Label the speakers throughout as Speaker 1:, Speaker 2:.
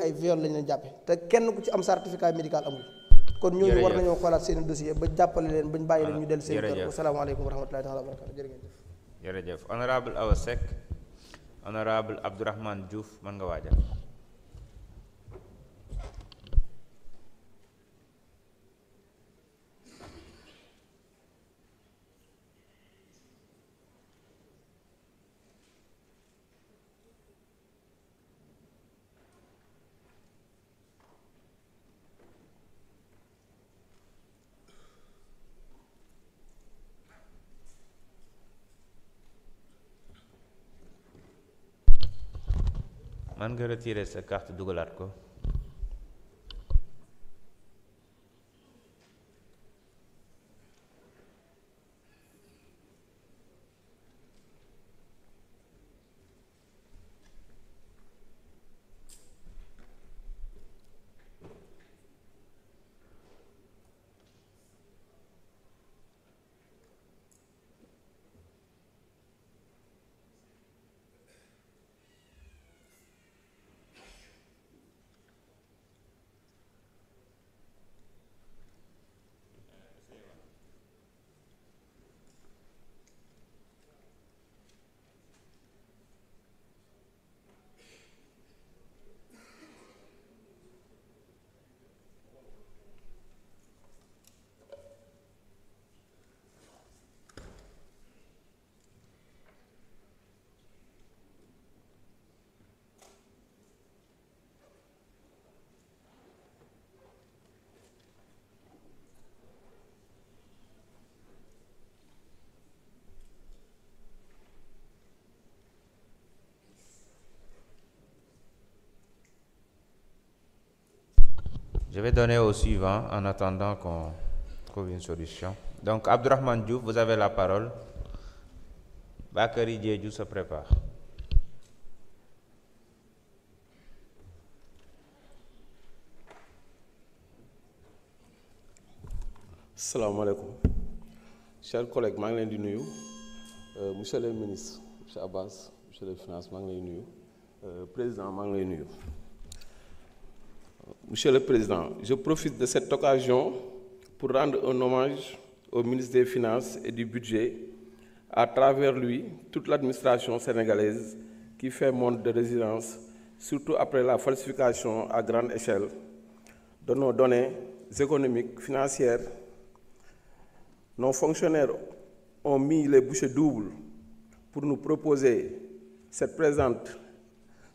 Speaker 1: ay viol lañ leen jàppe te kenn ku ci am certificat médical amul kon ñooñu war nañoo xoolaat seen dossier ba jàppale leen bañ bàyyi leen ñu dellu seen kër. Asalaamaaleykum wa rahmatulahi taala wa barakatu.
Speaker 2: Jërëjëf honorable Awa Seck, honorable Abdourahmane Diouf, mën nga waajal. Man nga retirer sa carte dugalaat ko. Je vais donner au suivant en attendant qu'on trouve une solution. Donc, Abdourahmane Diouf, vous avez la parole. Bakary Diédhiou se prépare.
Speaker 3: Salaamaaleykum. Chers collègues, maa ngi leen di nuyu. Monsieur le ministre, monsieur Abbas, monsieur le finance, maa ngi lay nuyu. Président, maa ngi lay nuyu. Monsieur le Président, je profite de cette occasion pour rendre un hommage au ministre des Finances et du Budget, à travers lui, toute l'administration sénégalaise qui fait montre de résilience, surtout après la falsification à grande échelle de nos données économiques, financières. Nos fonctionnaires ont mis les bouchées doubles pour nous proposer cette présente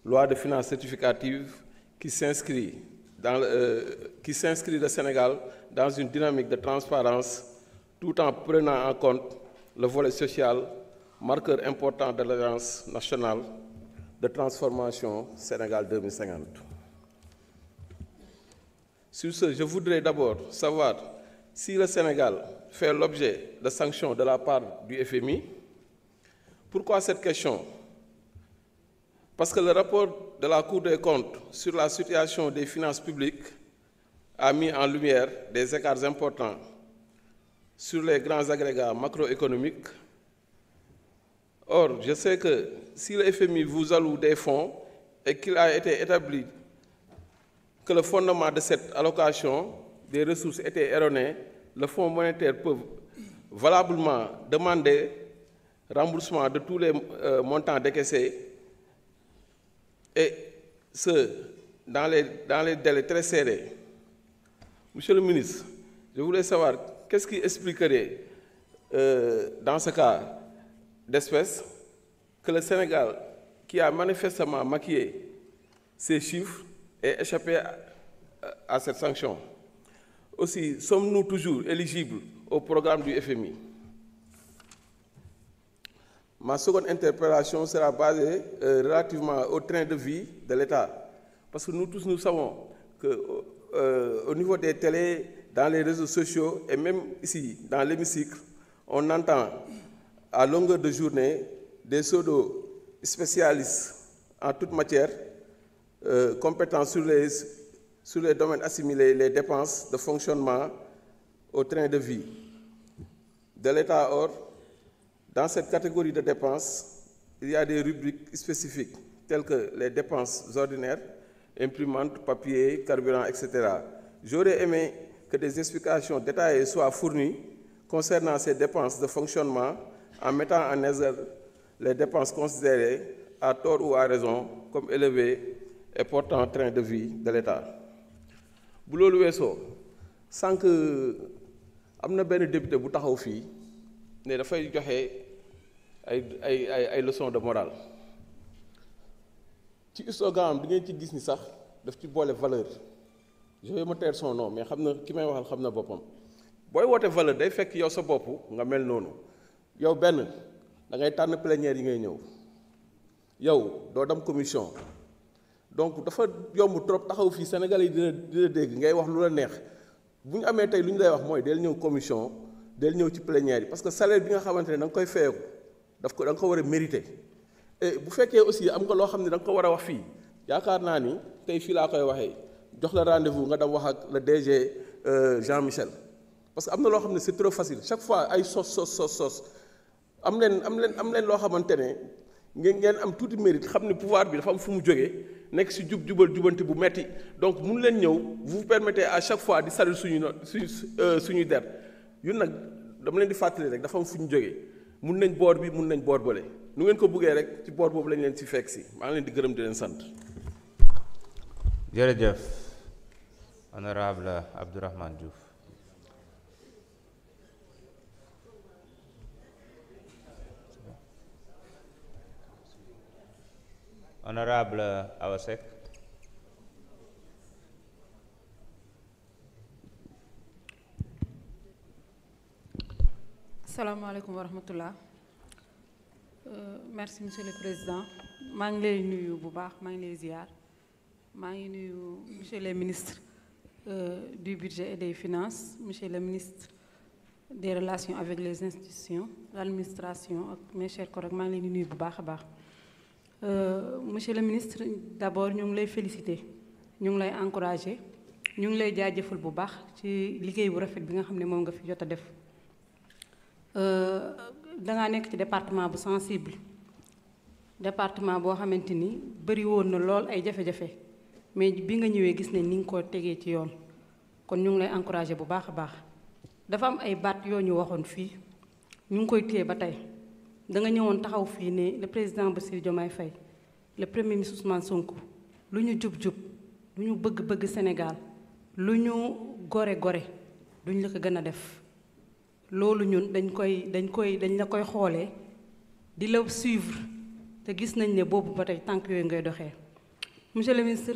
Speaker 3: loi de finances rectificative qui s'inscrit le Sénégal dans une dynamique de transparence tout en prenant en compte le volet social, marqueur important de l'Agence nationale de transformation Sénégal 2050. Sur ce, je voudrais d'abord savoir si le Sénégal fait l'objet de sanctions de la part du FMI. Pourquoi cette question? Parce que le rapport de la Cour des comptes sur la situation des finances publiques a mis en lumière des écarts importants sur les grands agrégats macroéconomiques. Or, je sais que si le FMI vous alloue des fonds et qu'il a été établi que le fondement de cette allocation des ressources était erroné, le Fonds monétaire peut valablement demander remboursement de tous les montants décaissés, et ce, dans les délais très serrés. Monsieur le ministre, je voulais savoir qu'est-ce qui expliquerait, dans ce cas d'espèce, que le Sénégal, qui a manifestement maquillé ces chiffres, ait échappé à cette sanction. Aussi, sommes-nous toujours éligibles au programme du FMI? Ma seconde interpellation sera basée relativement au train de vie de l'État. Parce que nous tous, nous savons qu'au niveau des télés, dans les réseaux sociaux et même ici, dans l'hémicycle, on entend à longueur de journée des pseudo-spécialistes en toute matière, compétents sur les domaines assimilés, les dépenses de fonctionnement au train de vie de l'État. Or, dans cette catégorie de dépenses, il y a des rubriques spécifiques, telles que les dépenses ordinaires, imprimantes, papier, carburant, etc. J'aurais aimé que des explications détaillées soient fournies concernant ces dépenses de fonctionnement en mettant en exergue les dépenses considérées à tort ou à raison comme élevées et portant train de vie de l'État. bu loolu weesoo sànq am na benn député bu taxaw fii ne dafay joxe ay leçons de morale ci slogan am di ngeen ci gis ni sax daf ci boole valeur je vais me taire son nom mais xam na ki may waxal xam na boppam booy woote valeur day fekk yow sa bopp nga mel noonu yow benn da ngay tànn plénière yi ngay ñëw yow doo dem commission donc dafa yomb trop taxaw fii Sénégal yi dina dégg ngay wax lu la neex bu ñu amee tey lu ñu lay wax mooy del ñëw commission del ñëw ci plénière yi parce que salaire bi nga xamante ne da nga koy fayeeku da nga ko war a mériter et bu fekkee aussi am nga loo xam ne da nga ko war a wax fii yaakaar naa ni tey fii laa koy waxee jox la rendez-vous nga dem wax ak le DG Jean-Michel parce que am na loo xam ne c'est trop facile chaque fois ay sos am leen loo xamante ne ngeen am tuuti mérite xam ne pouvoir bi dafa am fu mu jógee nekk ci jubal jubanti bu metti donc mun leen ñëw vous permettez à chaque fois di salir suñuy der yun nag dama leen di fàttali rek dafa am fu ñu jógee mun nañ boor bi mun nañ boor bële nu ngeen ko buggee rek ci boor boobu lañ leen ci fekk si maa ngi leen di gërëm di leen sant.
Speaker 2: jërëjëf honorable Abdourahmane Diouf. Honorable Awa Seck.
Speaker 4: Asalaamaaleykum wa rahmatullah. Merci monsieur le président maa ngi lay nuyu bu baax maa ngi lay ziar maa ngi nuyu monsieur le ministre du budget et des finances monsieur le ministre des relations avec les institutions l'administration ak mes chers collègues maa ngi leen di nuyu bu baax a baax. Monsieur le ministre d'abord ñu ngi lay féliciter ñu ngi lay encourager ñu ngi lay jaajëfal bu baax ci liggéey bu rafet bi nga xam ne moom nga fi jot a def dangaa nekk ci département bu sensible département boo xamante ni bëri woon na lool ay jafe-jafe mais bi nga ñëwee gis ne ni nga ko tegee ci yoon kon ñu ngi lay encourager bu baax a baax dafa am ay baat yoo ñu waxoon fii ñu ngi koy téye ba tey da nga ñëwoon taxaw fii ne le président Bassirou Diomaye Faye le premier ministre Ousmane Sonko lu ñu jub-jub lu ñu bëgg-bëgg Sénégal lu ñu gore-gore duñ la ko gën a def loolu ñun dañ la koy xoolee di la suivre te gis nañ ne boobu ba tey tànk yooyu ngay doxee monsieur le ministre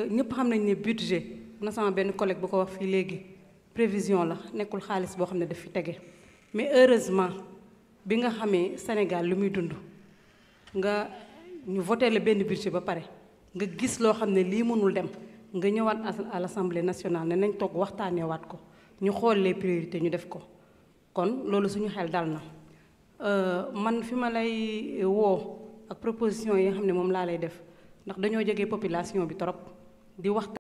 Speaker 4: ñëpp xam nañ ne budget na sama benn collègue bu ko wax fii léegi prévision la nekkul xaalis boo xam ne daf fi tege mais heureusement bi nga xamee Sénégal lu muy dund nga ñu voté la benn budget ba pare nga gis loo xam ne lii mënul dem nga ñëwaat à l'Assemblée nationale ne nañ toog waxtaanee waat ko ñu xool les priorités ñu def ko kon loolu suñu xel dal na man fi ma lay woo ak proposition yi nga xam ne moom laa lay def ndax dañoo jege population bi trop di waxtaan